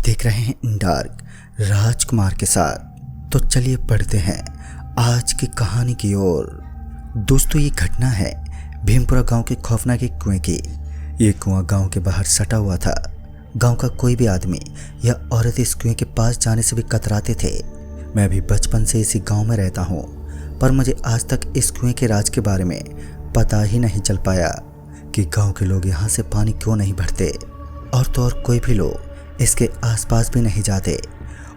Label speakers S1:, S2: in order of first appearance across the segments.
S1: देख रहे हैं इन डार्क राजकुमार के साथ। तो चलिए पढ़ते हैं आज की कहानी की ओर। दोस्तों, ये घटना है भीमपुरा गांव के खौफनाक एक कुएं की। ये कुआं गांव के बाहर सटा हुआ था। गांव का कोई भी आदमी या औरत इस कुएं के पास जाने से भी कतराते थे। मैं भी बचपन से इसी गांव में रहता हूँ, पर मुझे आज तक इस कुएं के राज के बारे में पता ही नहीं चल पाया कि गांव के लोग यहाँ से पानी क्यों नहीं भरते, और तो और कोई भी लोग इसके आसपास भी नहीं जाते।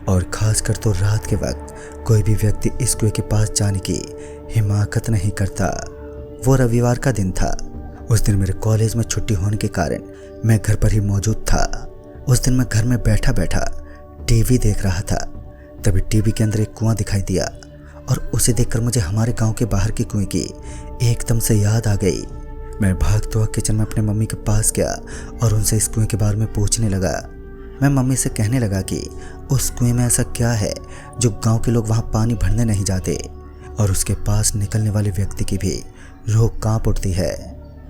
S1: और खासकर तो रात के वक्त कोई भी व्यक्ति इस कुएं के पास जाने की हिम्मत नहीं करता। वो रविवार का दिन था। उस दिन मेरे कॉलेज में छुट्टी होने के कारण मैं घर पर ही मौजूद था। उस दिन मैं घर में बैठा बैठा टीवी देख रहा था। तभी टीवी के अंदर एक कुआं दिखाई दिया, और उसे देखकर मुझे हमारे गांव के बाहर के कुएं की एकदम से याद आ गई। मैं भागते हुए किचन में अपने मम्मी के पास गया और उनसे इस कुएं के बारे में पूछने लगा। मैं मम्मी से कहने लगा कि उस कुएं में ऐसा क्या है जो गांव के लोग वहां पानी भरने नहीं जाते, और उसके पास निकलने वाले व्यक्ति की भी रूह कांप उठती है।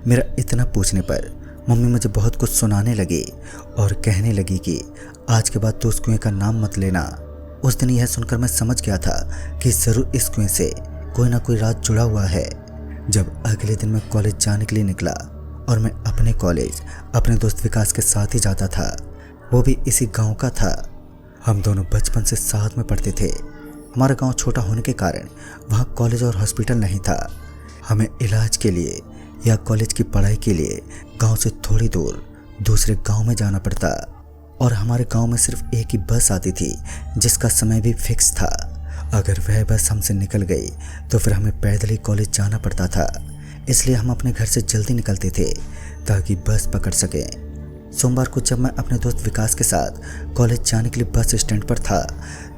S1: मेरा इतना पूछने पर मम्मी मुझे बहुत कुछ सुनाने लगी और कहने लगी कि आज के बाद तो उस कुएं का नाम मत लेना। उस दिन यह सुनकर मैं समझ गया था कि ज़रूर इस कुएं से कोई ना कोई राज जुड़ा हुआ है। जब अगले दिन मैं कॉलेज जाने के लिए निकला, और मैं अपने कॉलेज अपने दोस्त विकास के साथ ही जाता था। वो भी इसी गांव का था। हम दोनों बचपन से साथ में पढ़ते थे। हमारा गांव छोटा होने के कारण वहाँ कॉलेज और हॉस्पिटल नहीं था। हमें इलाज के लिए या कॉलेज की पढ़ाई के लिए गांव से थोड़ी दूर दूसरे गांव में जाना पड़ता, और हमारे गांव में सिर्फ एक ही बस आती थी जिसका समय भी फिक्स था। अगर वह बस हमसे निकल गई तो फिर हमें पैदल ही कॉलेज जाना पड़ता था। इसलिए हम अपने घर से जल्दी निकलते थे ताकि बस पकड़ सकें। सोमवार को जब मैं अपने दोस्त विकास के साथ कॉलेज जाने के लिए बस स्टैंड पर था,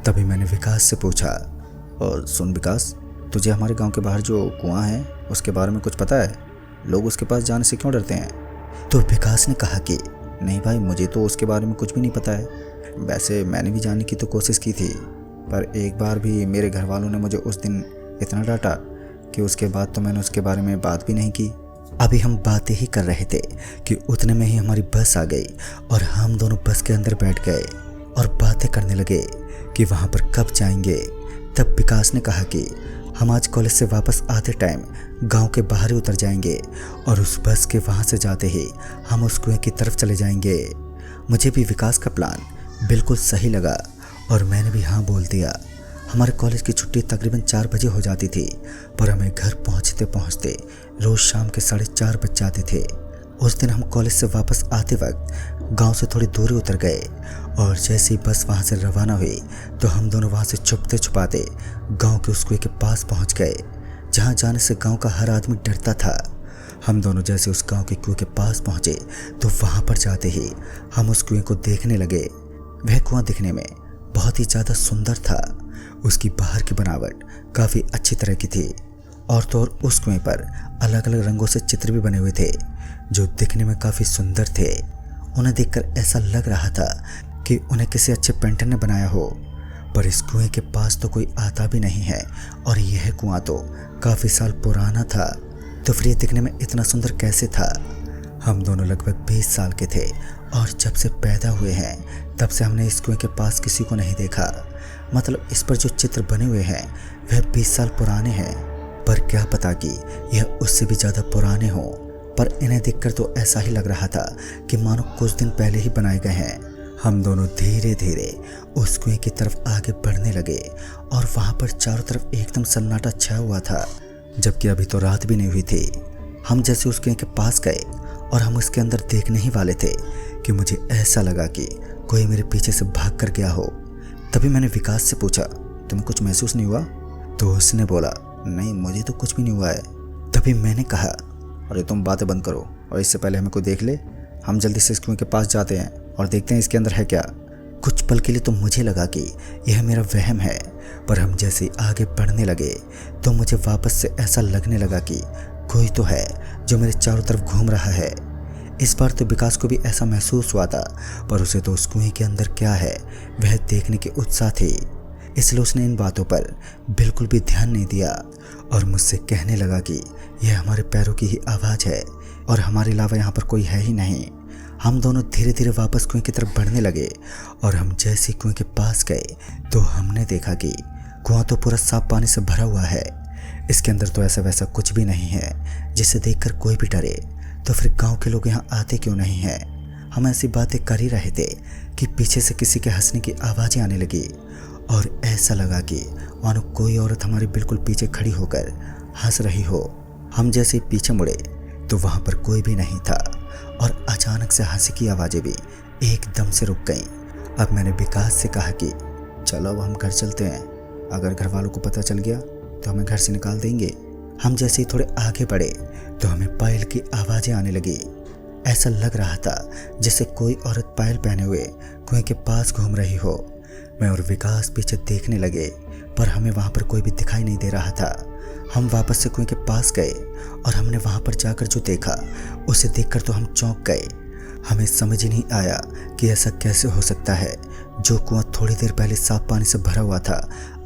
S1: तभी मैंने विकास से पूछा, और सुन विकास, तुझे हमारे गांव के बाहर जो कुआं है उसके बारे में कुछ पता है? लोग उसके पास जाने से क्यों डरते हैं? तो विकास ने कहा कि नहीं भाई, मुझे तो उसके बारे में कुछ भी नहीं पता है। वैसे मैंने भी जाने की तो कोशिश की थी, पर एक बार भी मेरे घर वालों ने मुझे उस दिन इतना डांटा कि उसके बाद तो मैंने उसके बारे में बात भी नहीं की। अभी हम बातें ही कर रहे थे कि उतने में ही हमारी बस आ गई, और हम दोनों बस के अंदर बैठ गए और बातें करने लगे कि वहाँ पर कब जाएंगे। तब विकास ने कहा कि हम आज कॉलेज से वापस आते टाइम गांव के बाहर ही उतर जाएंगे, और उस बस के वहाँ से जाते ही हम उस कुएं की तरफ चले जाएंगे। मुझे भी विकास का प्लान बिल्कुल सही लगा, और मैंने भी हाँ बोल दिया। हमारे कॉलेज की छुट्टी तकरीबन 4 बजे हो जाती थी, पर हमें घर पहुंचते पहुंचते रोज़ शाम के 4:30 बज जाते थे। उस दिन हम कॉलेज से वापस आते वक्त गांव से थोड़ी दूरी उतर गए, और जैसे ही बस वहां से रवाना हुई तो हम दोनों वहां से छुपते छुपाते गांव के उस कुएं के पास पहुंच गए, जहां जाने से गांव का हर आदमी डरता था। हम दोनों जैसे उस गांव के कुएं के पास पहुंचे तो वहां पर जाते ही हम उस कुएं को देखने लगे। वह कुआं दिखने में बहुत ही ज़्यादा सुंदर था। उसकी बाहर की बनावट काफ़ी अच्छी तरह की थी, और तो और उस कुएं पर अलग अलग रंगों से चित्र भी बने हुए थे जो दिखने में काफ़ी सुंदर थे। उन्हें देखकर ऐसा लग रहा था कि उन्हें किसी अच्छे पेंटर ने बनाया हो। पर इस कुएं के पास तो कोई आता भी नहीं है, और यह कुआं तो काफ़ी साल पुराना था। तो फिर ये दिखने में इतना सुंदर कैसे था? हम दोनों लगभग 20 साल के थे, और जब से पैदा हुए हैं तब से हमने इस कुएं के पास किसी को नहीं देखा। मतलब इस पर जो चित्र बने हुए हैं वह 20 साल पुराने हैं, पर क्या पता कि यह उससे भी ज़्यादा पुराने हों। पर इन्हें देखकर तो ऐसा ही लग रहा था कि मानो कुछ दिन पहले ही बनाए गए हैं। हम दोनों धीरे धीरे उस कुएं की तरफ आगे बढ़ने लगे, और वहाँ पर चारों तरफ एकदम सन्नाटा छाया हुआ था, जबकि अभी तो रात भी नहीं हुई थी। हम जैसे उस कुएं के पास गए और हम उसके अंदर देखने ही वाले थे कि मुझे ऐसा लगा कि कोई मेरे पीछे से भाग कर गया हो। तभी मैंने विकास से पूछा, तुम्हें कुछ महसूस नहीं हुआ? तो उसने बोला, नहीं मुझे तो कुछ भी नहीं हुआ है। तभी मैंने कहा, अरे तुम बातें बंद करो, और इससे पहले हमें कोई देख ले। हम जल्दी से इस कुएं के पास जाते हैं और देखते हैं इसके अंदर है क्या। कुछ पल के लिए तो मुझे लगा कि यह मेरा वहम है, पर हम जैसे आगे बढ़ने लगे तो मुझे वापस से ऐसा लगने लगा कि कोई तो है जो मेरे चारों तरफ घूम रहा है। इस बार तो विकास को भी ऐसा महसूस हुआ था, पर उसे तो उस कुएं के अंदर क्या है वह देखने की उत्साह थी। इसलिए उसने इन बातों पर बिल्कुल भी ध्यान नहीं दिया, और मुझसे कहने लगा कि यह हमारे पैरों की ही आवाज़ है, और हमारे अलावा यहाँ पर कोई है ही नहीं। हम दोनों धीरे धीरे वापस कुएं की तरफ बढ़ने लगे और हम जैसे ही कुएं के पास गए तो हमने देखा कि कुआं तो पूरा साफ पानी से भरा हुआ है। इसके अंदर तो ऐसा वैसा कुछ भी नहीं है जिसे देखकर कोई भी डरे। तो फिर गांव के लोग यहाँ आते क्यों नहीं हैं? हम ऐसी बातें कर ही रहे थे कि पीछे से किसी के हंसने की आवाज़ें आने लगी और ऐसा लगा कि मानो कोई औरत हमारे बिल्कुल पीछे खड़ी होकर हंस रही हो। हम जैसे ही पीछे मुड़े तो वहाँ पर कोई भी नहीं था और अचानक से हंसी की आवाज़ें भी एकदम से रुक गईं। अब मैंने विकास से कहा कि चलो अब हम घर चलते हैं, अगर घर वालों को पता चल गया तो हमें घर से निकाल देंगे। हम जैसे ही थोड़े आगे बढ़े तो हमें पायल की आवाज़ें आने लगी। ऐसा लग रहा था जैसे कोई औरत पायल पहने हुए कुएं के पास घूम रही हो। मैं और विकास पीछे देखने लगे पर हमें वहाँ पर कोई भी दिखाई नहीं दे रहा था। हम वापस से कुएं के पास गए और हमने वहाँ पर जाकर जो देखा उसे देखकर तो हम चौंक गए। हमें समझ ही नहीं आया कि ऐसा कैसे हो सकता है। जो कुआं थोड़ी देर पहले साफ पानी से भरा हुआ था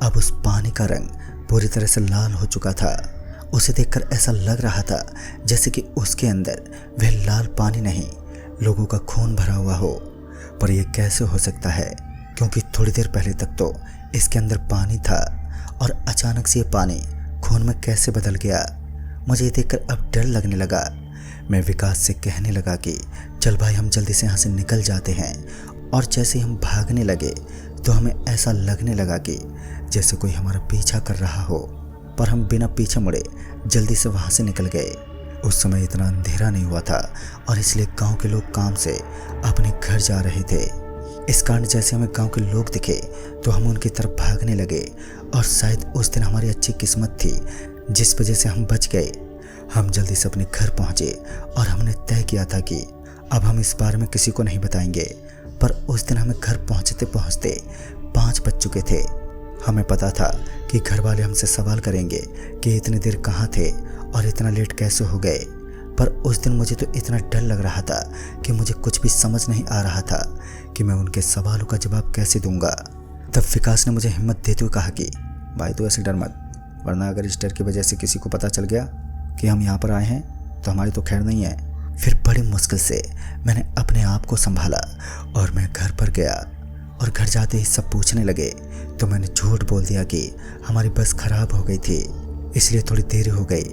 S1: अब उस पानी का रंग पूरी तरह से लाल हो चुका था। उसे देखकर ऐसा लग रहा था जैसे कि उसके अंदर वह लाल पानी नहीं, लोगों का खून भरा हुआ हो। पर यह कैसे हो सकता है, क्योंकि थोड़ी देर पहले तक तो इसके अंदर पानी था और अचानक से ये पानी खून में कैसे बदल गया। मुझे ये देखकर अब डर लगने लगा। मैं विकास से कहने लगा कि चल भाई हम जल्दी से यहाँ से निकल जाते हैं। और जैसे ही हम भागने लगे तो हमें ऐसा लगने लगा कि जैसे कोई हमारा पीछा कर रहा हो, पर हम बिना पीछे मुड़े जल्दी से वहाँ से निकल गए। उस समय इतना अंधेरा नहीं हुआ था और इसलिए गांव के लोग काम से अपने घर जा रहे थे। इस कारण जैसे हमें गांव के लोग दिखे तो हम उनकी तरफ भागने लगे और शायद उस दिन हमारी अच्छी किस्मत थी जिस वजह से हम बच गए। हम जल्दी से अपने घर पहुँचे और हमने तय किया था कि अब हम इस बारे में किसी को नहीं बताएंगे। पर उस दिन हमें घर पहुँचते पहुँचते 5 बज चुके थे। हमें पता था कि घर वाले हमसे सवाल करेंगे कि इतनी देर कहाँ थे और इतना लेट कैसे हो गए। पर उस दिन मुझे तो इतना डर लग रहा था कि मुझे कुछ भी समझ नहीं आ रहा था कि मैं उनके सवालों का जवाब कैसे दूंगा। तब विकास ने मुझे हिम्मत देते हुए कहा कि भाई तू ऐसे डर मत, वरना अगर इस डर की वजह से किसी को पता चल गया कि हम यहाँ पर आए हैं तो हमारी तो खैर नहीं है। फिर बड़ी मुश्किल से मैंने अपने आप को संभाला और मैं घर पर गया और घर जाते ही सब पूछने लगे तो मैंने झूठ बोल दिया कि हमारी बस खराब हो गई थी इसलिए थोड़ी देरी हो गई।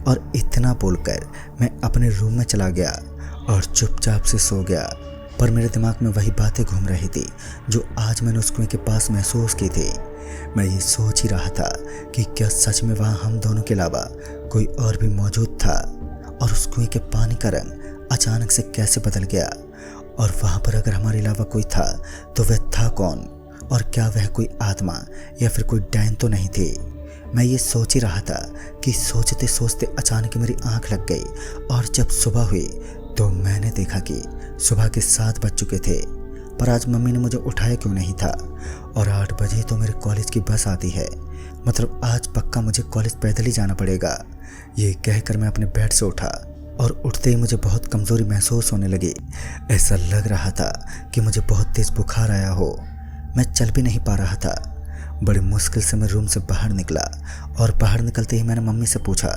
S1: और इतना बोलकर मैं अपने रूम में चला गया और चुपचाप से सो गया। पर मेरे दिमाग में वही बातें घूम रही थी जो आज मैंने उस कुएं के पास महसूस की थी। मैं ये सोच ही रहा था कि क्या सच में वहाँ हम दोनों के अलावा कोई और भी मौजूद था और उस कुएं के पानी का रंग अचानक से कैसे बदल गया, और वहाँ पर अगर हमारे अलावा कोई था तो वह था कौन, और क्या वह कोई आत्मा या फिर कोई डायन तो नहीं थी। मैं ये सोच ही रहा था कि सोचते सोचते अचानक मेरी आंख लग गई और जब सुबह हुई तो मैंने देखा कि सुबह के 7 बज चुके थे। पर आज मम्मी ने मुझे उठाया क्यों नहीं था और 8 बजे तो मेरे कॉलेज की बस आती है, मतलब आज पक्का मुझे कॉलेज पैदल ही जाना पड़ेगा। ये कहकर मैं अपने बेड से उठा और उठते ही मुझे बहुत कमज़ोरी महसूस होने लगी। ऐसा लग रहा था कि मुझे बहुत तेज़ बुखार आया हो। मैं चल भी नहीं पा रहा था। बड़ी मुश्किल से मैं रूम से बाहर निकला और बाहर निकलते ही मैंने मम्मी से पूछा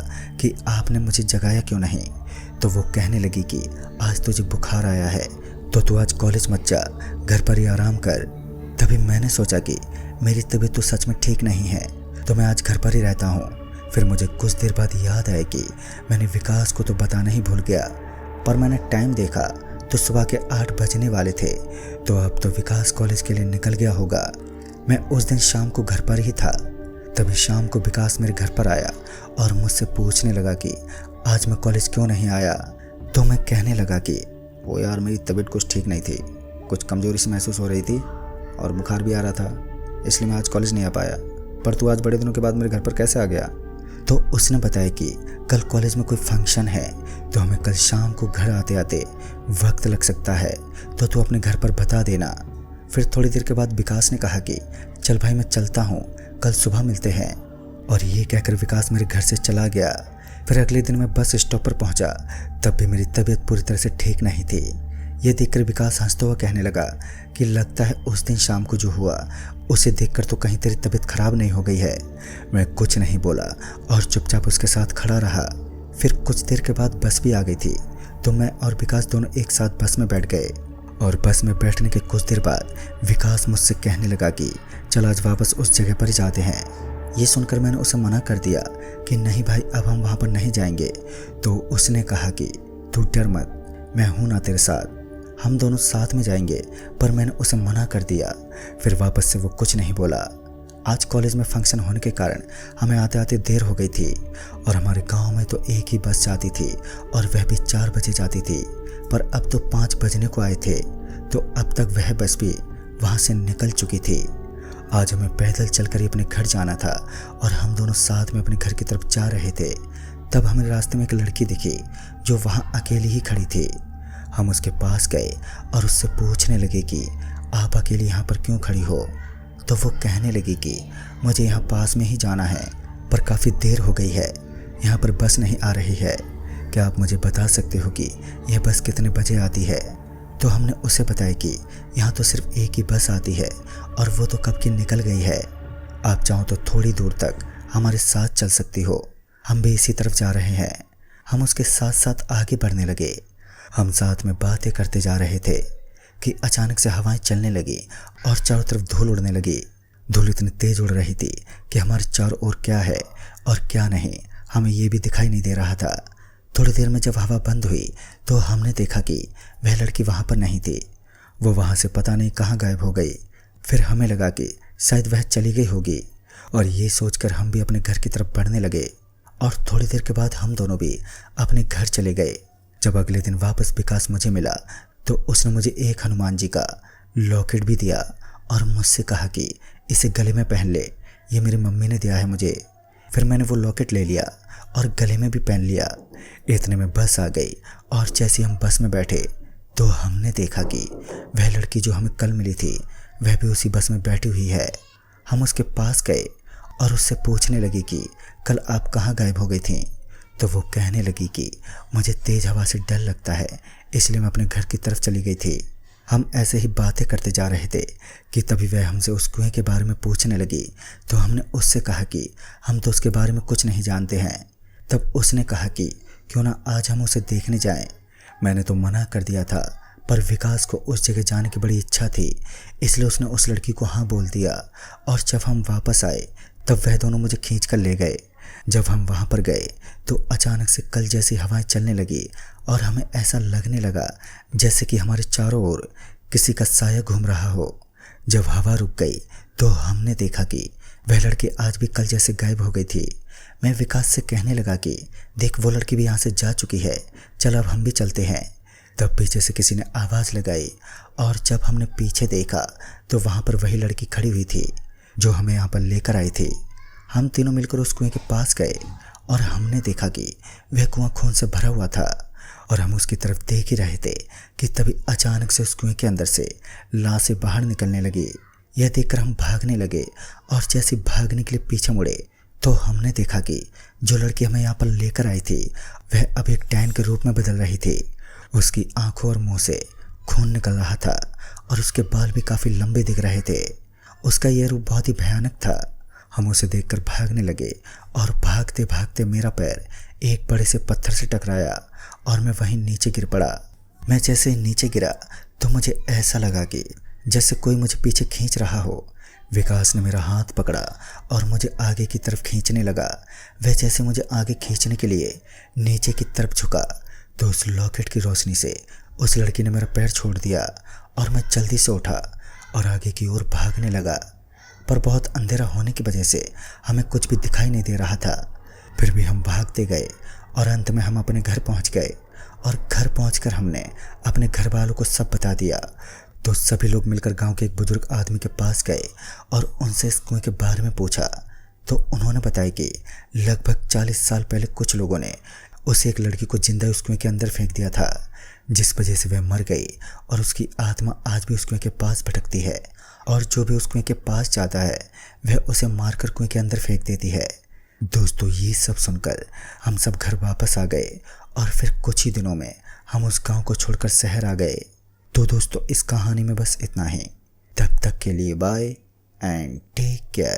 S1: कि आपने मुझे जगाया क्यों नहीं। तो वो कहने लगी कि आज तुझे बुखार आया है तो तू आज कॉलेज मत जा, घर पर ही आराम कर। तभी मैंने सोचा कि मेरी तबीयत तो सच में ठीक नहीं है तो मैं आज घर पर ही रहता हूँ। फिर मुझे कुछ देर बाद याद आया कि मैंने विकास को तो बताना ही भूल गया। पर मैंने टाइम देखा तो सुबह के 8 बजने वाले थे, तो अब तो विकास कॉलेज के लिए निकल गया होगा। मैं उस दिन शाम को घर पर ही था। तभी शाम को विकास मेरे घर पर आया और मुझसे पूछने लगा कि आज मैं कॉलेज क्यों नहीं आया। तो मैं कहने लगा कि वो यार मेरी तबीयत कुछ ठीक नहीं थी, कुछ कमज़ोरी सी महसूस हो रही थी और बुखार भी आ रहा था, इसलिए मैं आज कॉलेज नहीं आ पाया। पर तू आज बड़े दिनों के बाद मेरे घर पर कैसे आ गया। तो उसने बताया कि कल कॉलेज में कोई फंक्शन है तो हमें कल शाम को घर आते आते वक्त लग सकता है, तो तू अपने घर पर बता देना। फिर थोड़ी देर के बाद विकास ने कहा कि चल भाई मैं चलता हूँ, कल सुबह मिलते हैं। और ये कहकर विकास मेरे घर से चला गया। फिर अगले दिन मैं बस स्टॉप पर पहुँचा, तब भी मेरी तबीयत पूरी तरह से ठीक नहीं थी। ये देखकर विकास हंसता हुआ कहने लगा कि लगता है उस दिन शाम को जो हुआ उसे देखकर तो कहीं तेरी तबीयत खराब नहीं हो गई है। मैं कुछ नहीं बोला और चुपचाप उसके साथ खड़ा रहा। फिर कुछ देर के बाद बस भी आ गई थी, तो मैं और विकास दोनों एक साथ बस में बैठ गए। और बस में बैठने के कुछ देर बाद विकास मुझसे कहने लगा कि चल आज वापस उस जगह पर जाते हैं। ये सुनकर मैंने उसे मना कर दिया कि नहीं भाई, अब हम वहाँ पर नहीं जाएंगे। तो उसने कहा कि तू डर मत, मैं हूँ ना तेरे साथ, हम दोनों साथ में जाएंगे। पर मैंने उसे मना कर दिया। फिर वापस से वो कुछ नहीं बोला। आज कॉलेज में फंक्शन होने के कारण हमें आते आते देर हो गई थी और हमारे गांव में तो एक ही बस जाती थी और वह भी 4 बजे जाती थी। पर अब तो 5 बजने को आए थे, तो अब तक वह बस भी वहाँ से निकल चुकी थी। आज हमें पैदल चलकर ही अपने घर जाना था और हम दोनों साथ में अपने घर की तरफ जा रहे थे। तब हमें रास्ते में एक लड़की दिखी जो वहाँ अकेली ही खड़ी थी। हम उसके पास गए और उससे पूछने लगे कि आप अकेली यहाँ पर क्यों खड़ी हो। तो वो कहने लगी कि मुझे यहाँ पास में ही जाना है, पर काफ़ी देर हो गई है, यहाँ पर बस नहीं आ रही है। क्या आप मुझे बता सकते हो कि यह बस कितने बजे आती है। तो हमने उसे बताया कि यहाँ तो सिर्फ एक ही बस आती है और वो तो कब की निकल गई है। आप चाहो तो थोड़ी दूर तक हमारे साथ चल सकती हो, हम भी इसी तरफ जा रहे हैं। हम उसके साथ साथ आगे बढ़ने लगे। हम साथ में बातें करते जा रहे थे कि अचानक से हवाएं चलने लगी और चारों तरफ धूल उड़ने लगी। धूल इतनी तेज उड़ रही थी कि हमारे चारों ओर क्या है और क्या नहीं हमें ये भी दिखाई नहीं दे रहा था। थोड़ी देर में जब हवा बंद हुई तो हमने देखा कि वह लड़की वहाँ पर नहीं थी। वो वहाँ से पता नहीं कहाँ गायब हो गई। फिर हमें लगा कि शायद वह चली गई होगी और ये सोचकर हम भी अपने घर की तरफ बढ़ने लगे। और थोड़ी देर के बाद हम दोनों भी अपने घर चले गए। जब अगले दिन वापस विकास मुझे मिला तो उसने मुझे एक हनुमान जी का लॉकेट भी दिया और मुझसे कहा कि इसे गले में पहन ले, ये मेरी मम्मी ने दिया है मुझे। फिर मैंने वो लॉकेट ले लिया और गले में भी पहन लिया। इतने में बस आ गई और जैसे हम बस में बैठे तो हमने देखा कि वह लड़की जो हमें कल मिली थी वह भी उसी बस में बैठी हुई है। हम उसके पास गए और उससे पूछने लगी कि कल आप कहाँ गायब हो गई थीं। तो वो कहने लगी कि मुझे तेज़ हवा से डर लगता है, इसलिए मैं अपने घर की तरफ चली गई थी। हम ऐसे ही बातें करते जा रहे थे कि तभी वह हमसे उस कुएं के बारे में पूछने लगी। तो हमने उससे कहा कि हम तो उसके बारे में कुछ नहीं जानते हैं। तब उसने कहा कि क्यों ना आज हम उसे देखने जाएं। मैंने तो मना कर दिया था, पर विकास को उस जगह जाने की बड़ी इच्छा थी, इसलिए उसने उस लड़की को हाँ बोल दिया। और जब हम वापस आए तब वह दोनों मुझे खींच कर ले गए। जब हम वहाँ पर गए तो अचानक से कल जैसी हवाएं चलने लगी और हमें ऐसा लगने लगा जैसे कि हमारे चारों ओर किसी का साया घूम रहा हो। जब हवा रुक गई तो हमने देखा कि वह लड़की आज भी कल जैसे गायब हो गई थी। मैं विकास से कहने लगा कि देख, वो लड़की भी यहाँ से जा चुकी है, चल अब हम भी चलते हैं। तब पीछे से किसी ने आवाज़ लगाई और जब हमने पीछे देखा तो वहाँ पर वही लड़की खड़ी हुई थी जो हमें यहाँ पर लेकर आई थी। हम तीनों मिलकर उस कुएं के पास गए और हमने देखा कि वह कुआं खून से भरा हुआ था और हम उसकी तरफ देख ही रहे थे कि तभी अचानक से उस कुएं के अंदर से लाशें बाहर निकलने लगी। यह देखकर हम भागने लगे और जैसे भागने के लिए पीछे मुड़े तो हमने देखा कि जो लड़की हमें यहाँ पर लेकर आई थी वह अब एक डैन के रूप में बदल रही थी। उसकी आंखों और मुंह से खून निकल रहा था और उसके बाल भी काफ़ी लंबे दिख रहे थे। उसका यह रूप बहुत ही भयानक था। हम उसे देखकर भागने लगे और भागते भागते मेरा पैर एक बड़े से पत्थर से टकराया और मैं वहीं नीचे गिर पड़ा। मैं जैसे नीचे गिरा तो मुझे ऐसा लगा कि जैसे कोई मुझे पीछे खींच रहा हो। विकास ने मेरा हाथ पकड़ा और मुझे आगे की तरफ खींचने लगा। वह जैसे मुझे आगे खींचने के लिए नीचे की तरफ झुका तो उस लॉकेट की रोशनी से उस लड़की ने मेरा पैर छोड़ दिया और मैं जल्दी से उठा और आगे की ओर भागने लगा। पर बहुत अंधेरा होने की वजह से हमें कुछ भी दिखाई नहीं दे रहा था। फिर भी हम भागते गए और अंत में हम अपने घर पहुंच गए और घर पहुंचकर हमने अपने घर वालों को सब बता दिया। तो सभी लोग मिलकर गांव के एक बुजुर्ग आदमी के पास गए और उनसे इस कुएं के बारे में पूछा। तो उन्होंने बताया कि लगभग 40 साल पहले कुछ लोगों ने उस एक लड़की को जिंदा उस कुएं के अंदर फेंक दिया था, जिस वजह से वह मर गई और उसकी आत्मा आज भी उस कुएं के पास भटकती है और जो भी उस कुएं के पास जाता है वह उसे मारकर कुएं के अंदर फेंक देती है। दोस्तों, ये सब सुनकर हम सब घर वापस आ गए और फिर कुछ ही दिनों में हम उस गांव को छोड़कर शहर आ गए। तो दोस्तों, इस कहानी में बस इतना ही। तब तक के लिए बाय एंड टेक केयर।